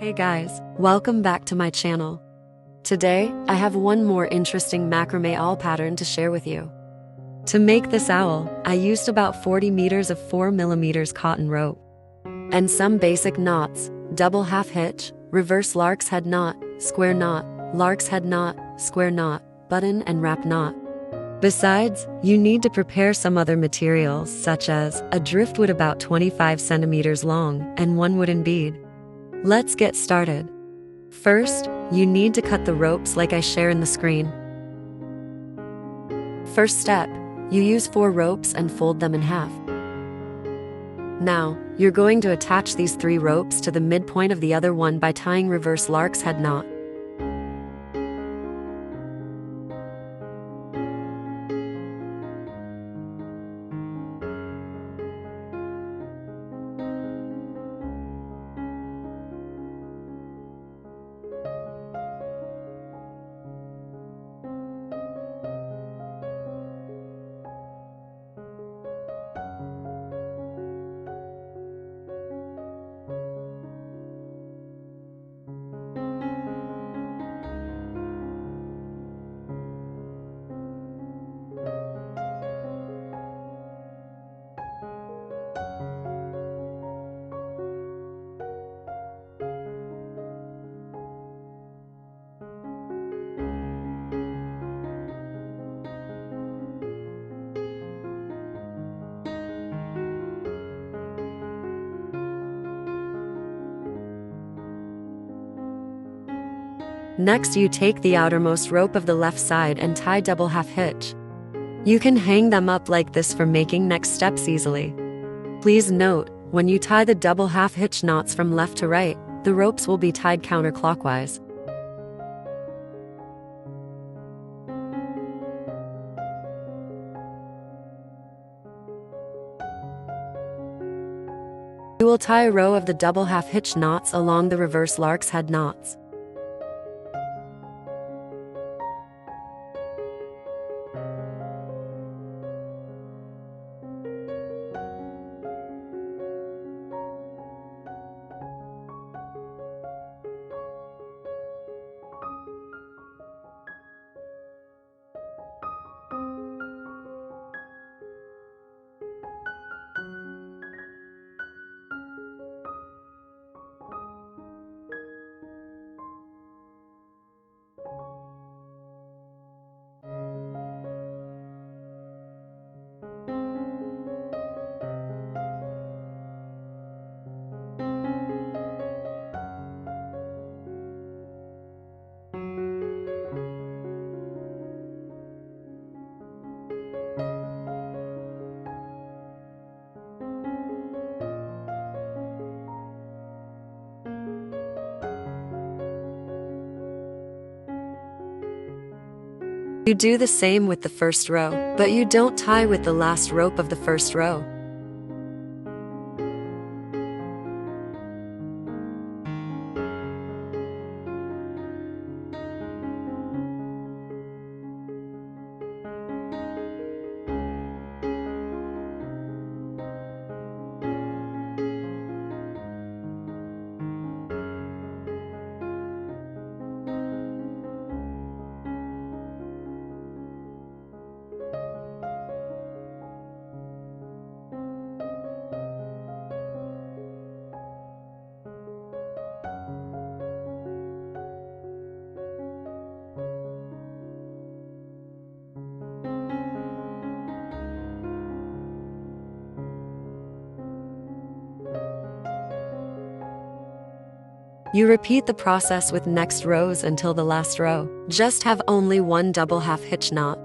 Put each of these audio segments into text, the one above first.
Hey guys, welcome back to my channel. Today, I have one more interesting macrame owl pattern to share with you. To make this owl, I used about 40 meters of 4mm cotton rope. And some basic knots: double half hitch, reverse lark's head knot, square knot, lark's head knot, square knot, button and wrap knot. Besides, you need to prepare some other materials such as a driftwood about 25 centimeters long and one wooden bead. Let's get started. First, you need to cut the ropes like I share in the screen. First step, you use 4 ropes and fold them in half. Now, you're going to attach these 3 ropes to the midpoint of the other one by tying reverse lark's head knot. Next, you take the outermost rope of the left side and tie double half hitch. You can hang them up like this for making next steps easily. Please note, when you tie the double half hitch knots from left to right, the ropes will be tied counterclockwise. You will tie a row of the double half hitch knots along the reverse lark's head knots. You do the same with the first row, but you don't tie with the last rope of the first row. You repeat the process with next rows until the last row. Just have only one double half hitch knot.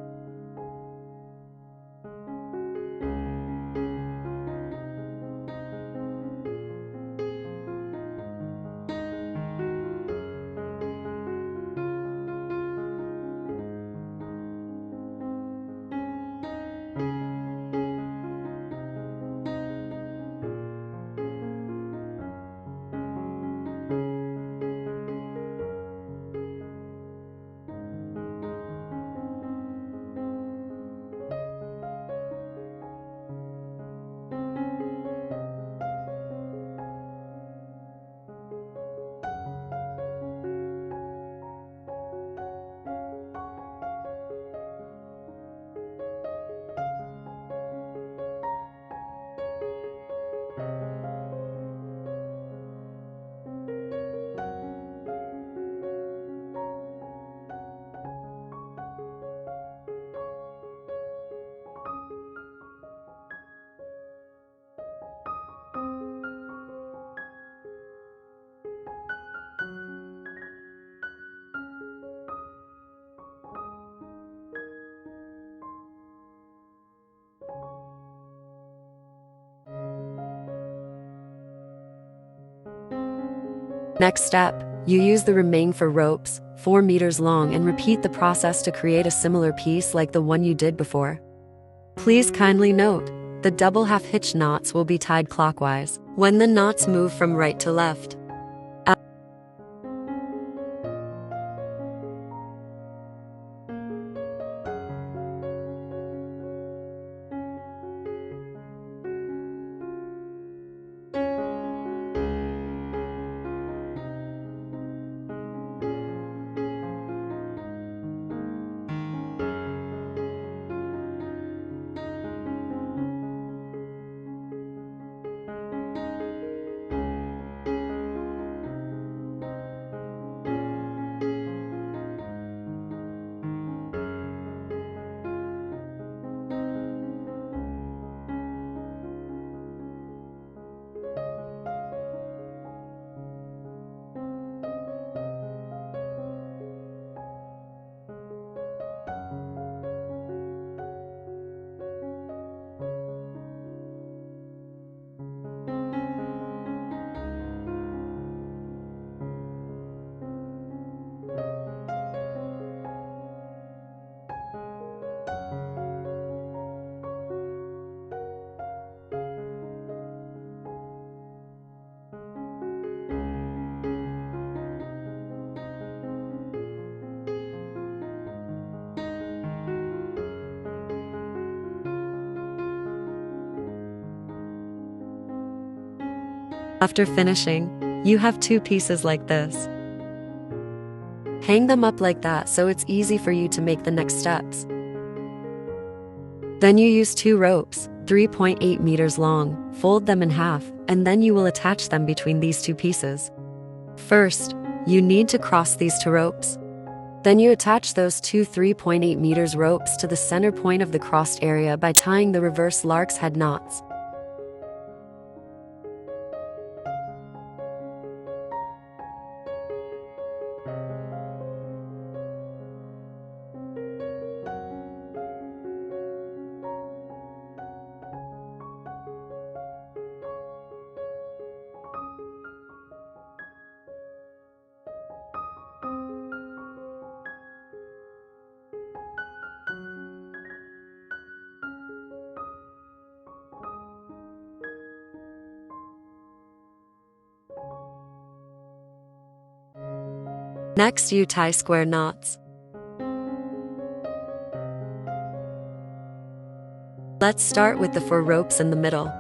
Next step, you use the remaining 4 ropes, 4 meters long, and repeat the process to create a similar piece like the one you did before. Please kindly note, the double half hitch knots will be tied clockwise when the knots move from right to left. After finishing, you have 2 pieces like this. Hang them up like that so it's easy for you to make the next steps. Then you use 2 ropes, 3.8 meters long, fold them in half, and then you will attach them between these 2 pieces. First, you need to cross these 2 ropes. Then you attach those 2 3.8 meters ropes to the center point of the crossed area by tying the reverse lark's head knots. Next, you tie square knots. Let's start with the 4 ropes in the middle.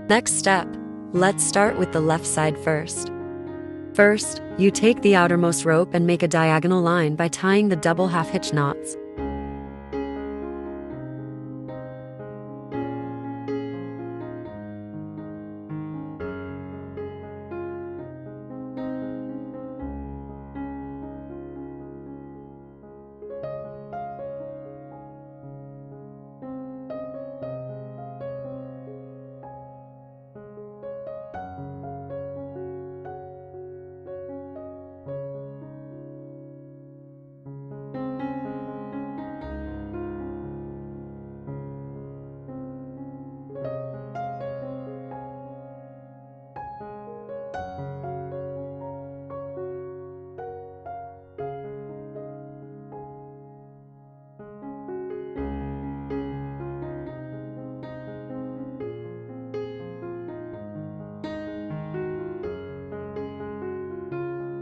Next step, let's start with the left side first. First, you take the outermost rope and make a diagonal line by tying the double half hitch knots.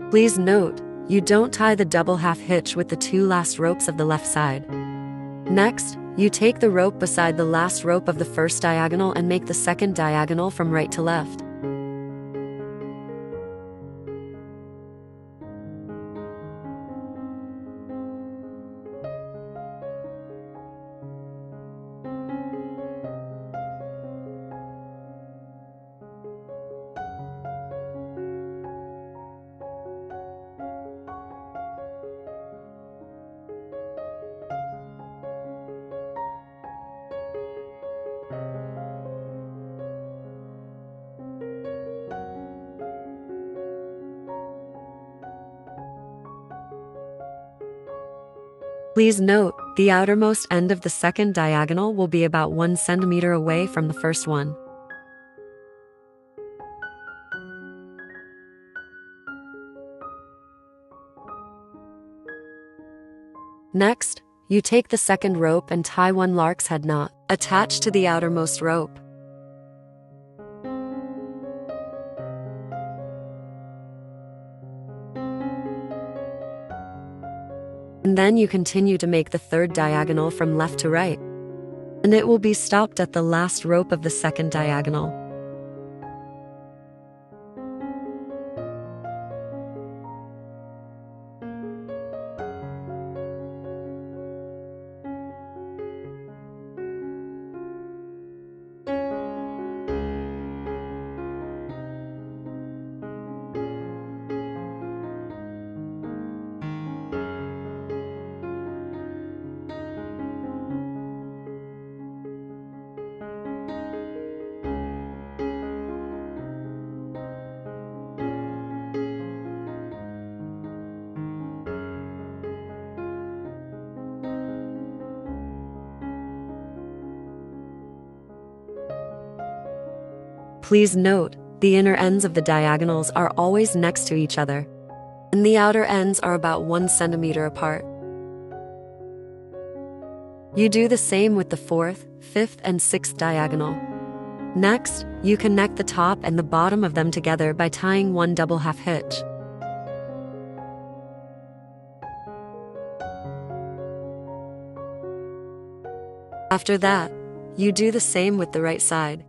Please note, you don't tie the double half hitch with the two last ropes of the left side. Next, you take the rope beside the last rope of the first diagonal and make the second diagonal from right to left. Please note, the outermost end of the second diagonal will be about 1 centimeter away from the first one. Next, you take the second rope and tie one lark's head knot, attached to the outermost rope. And then you continue to make the third diagonal from left to right. And it will be stopped at the last rope of the second diagonal. Please note, the inner ends of the diagonals are always next to each other, and the outer ends are about 1 centimeter apart. You do the same with the fourth, fifth, and sixth diagonal. Next, you connect the top and the bottom of them together by tying one double half hitch. After that, you do the same with the right side.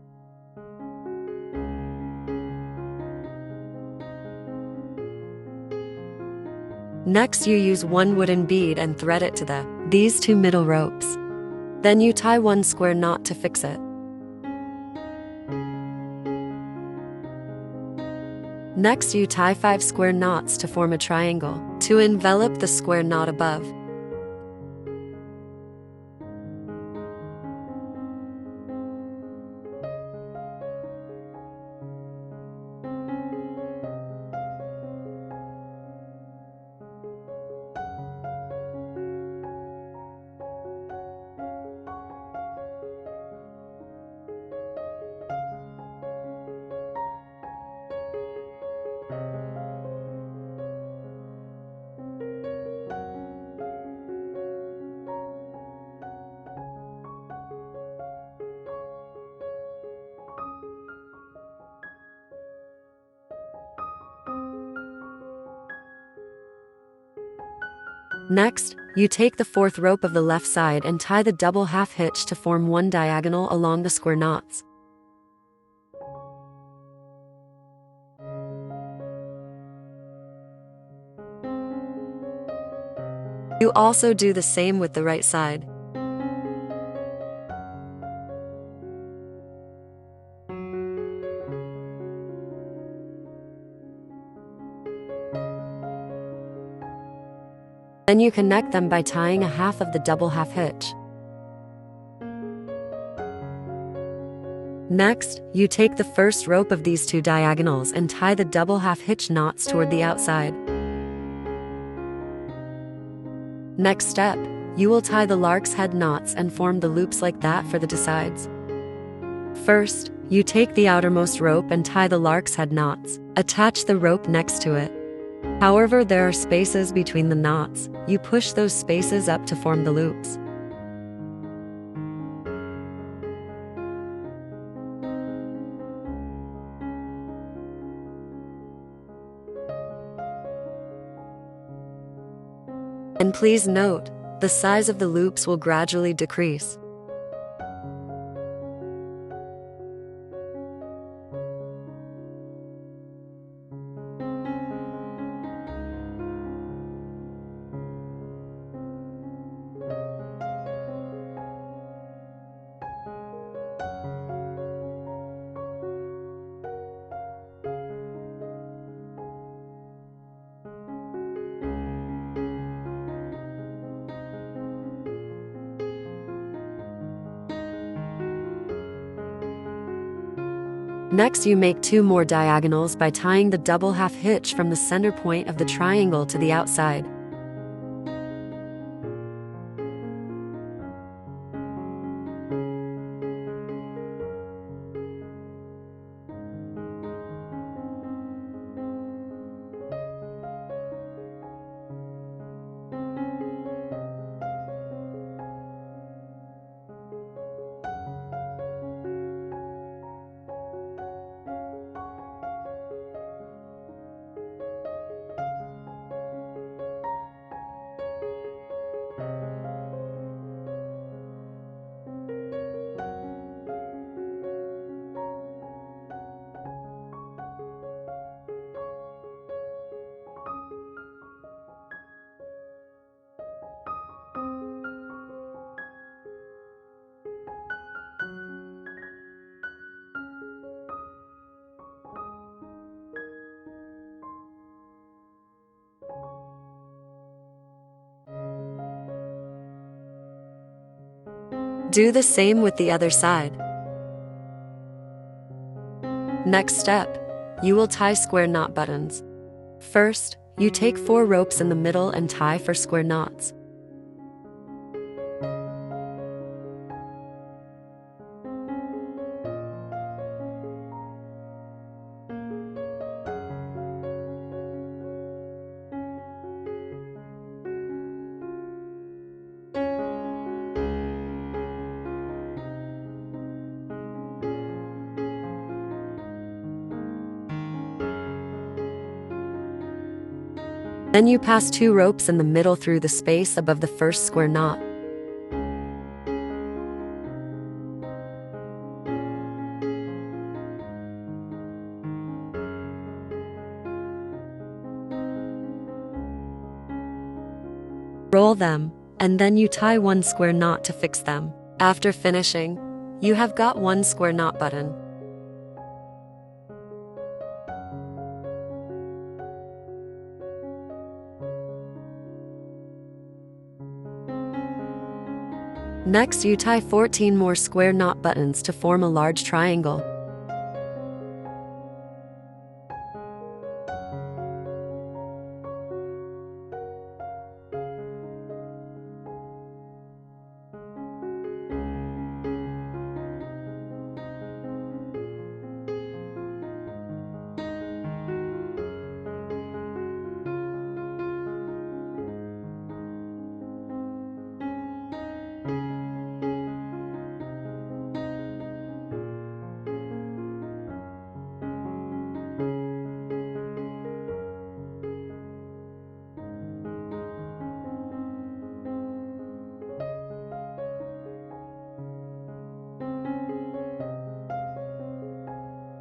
Next, you use one wooden bead and thread it to these two middle ropes. Then you tie one square knot to fix it. Next, you tie 5 square knots to form a triangle to envelop the square knot above. Next, you take the fourth rope of the left side and tie the double half hitch to form one diagonal along the square knots. You also do the same with the right side. Then you connect them by tying a half of the double half hitch. Next, you take the first rope of these two diagonals and tie the double half hitch knots toward the outside. Next step, you will tie the lark's head knots and form the loops like that for the sides. First, you take the outermost rope and tie the lark's head knots. Attach the rope next to it. However, there are spaces between the knots. You push those spaces up to form the loops. And please note, the size of the loops will gradually decrease. Next, you make 2 more diagonals by tying the double half hitch from the center point of the triangle to the outside. Do the same with the other side. Next step, you will tie square knot buttons. First, you take 4 ropes in the middle and tie for square knots. Then you pass 2 ropes in the middle through the space above the first square knot. Roll them, and then you tie 1 square knot to fix them. After finishing, you have got 1 square knot button. Next, you tie 14 more square knot buttons to form a large triangle.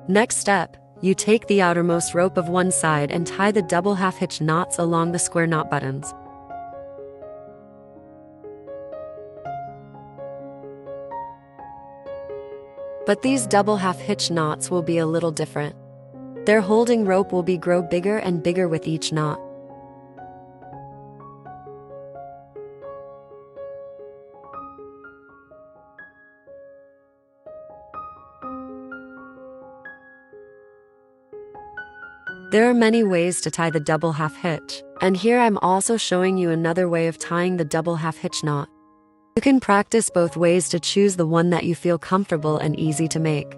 Next step, you take the outermost rope of one side and tie the double half hitch knots along the square knot buttons. But these double half hitch knots will be a little different. Their holding rope will grow bigger and bigger with each knot. There are many ways to tie the double half hitch, and here I'm also showing you another way of tying the double half hitch knot. You can practice both ways to choose the one that you feel comfortable and easy to make.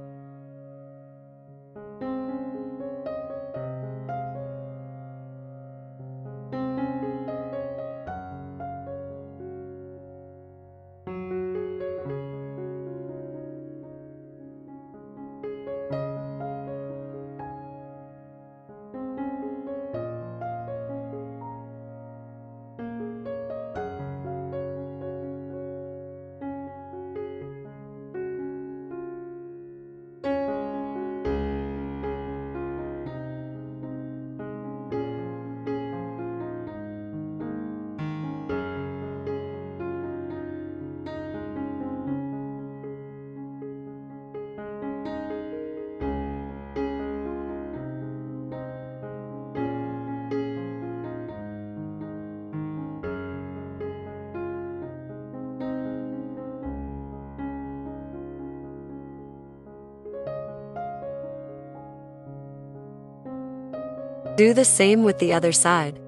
Do the same with the other side.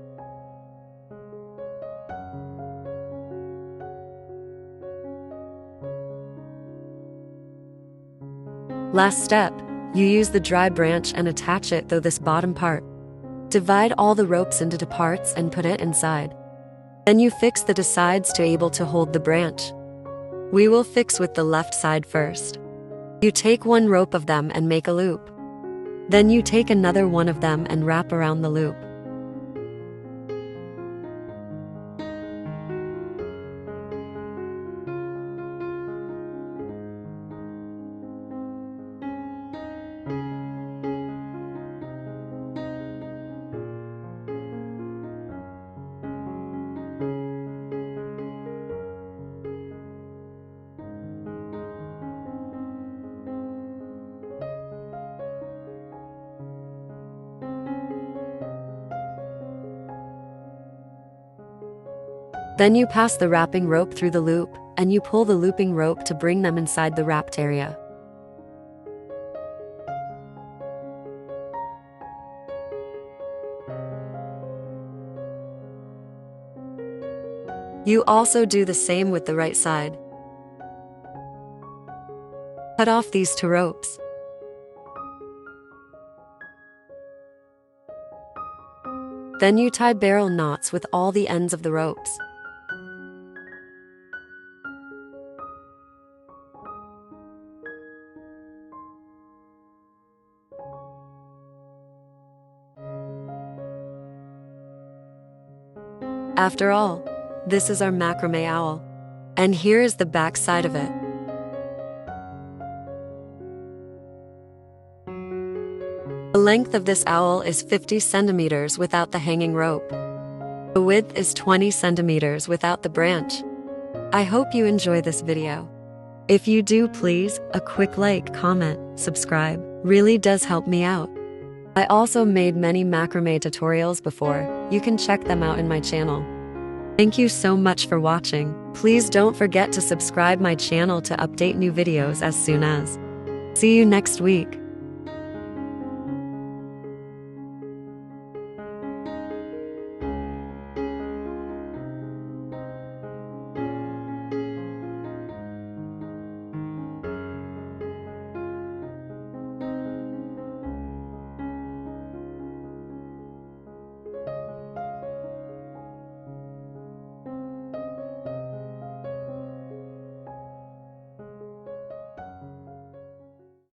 Last step, you use the dry branch and attach it to this bottom part. Divide all the ropes into two parts and put it inside. Then you fix the two sides to able to hold the branch. We will fix with the left side first. You take one rope of them and make a loop. Then you take another one of them and wrap around the loop. Then you pass the wrapping rope through the loop, and you pull the looping rope to bring them inside the wrapped area. You also do the same with the right side. Cut off these two ropes. Then you tie barrel knots with all the ends of the ropes. After all, this is our macrame owl. And here is the back side of it. The length of this owl is 50 centimeters without the hanging rope. The width is 20 centimeters without the branch. I hope you enjoy this video. If you do, please, a quick like, comment, subscribe, really does help me out. I also made many macrame tutorials before, you can check them out in my channel. Thank you so much for watching. Please don't forget to subscribe my channel to update new videos as soon as. See you next week.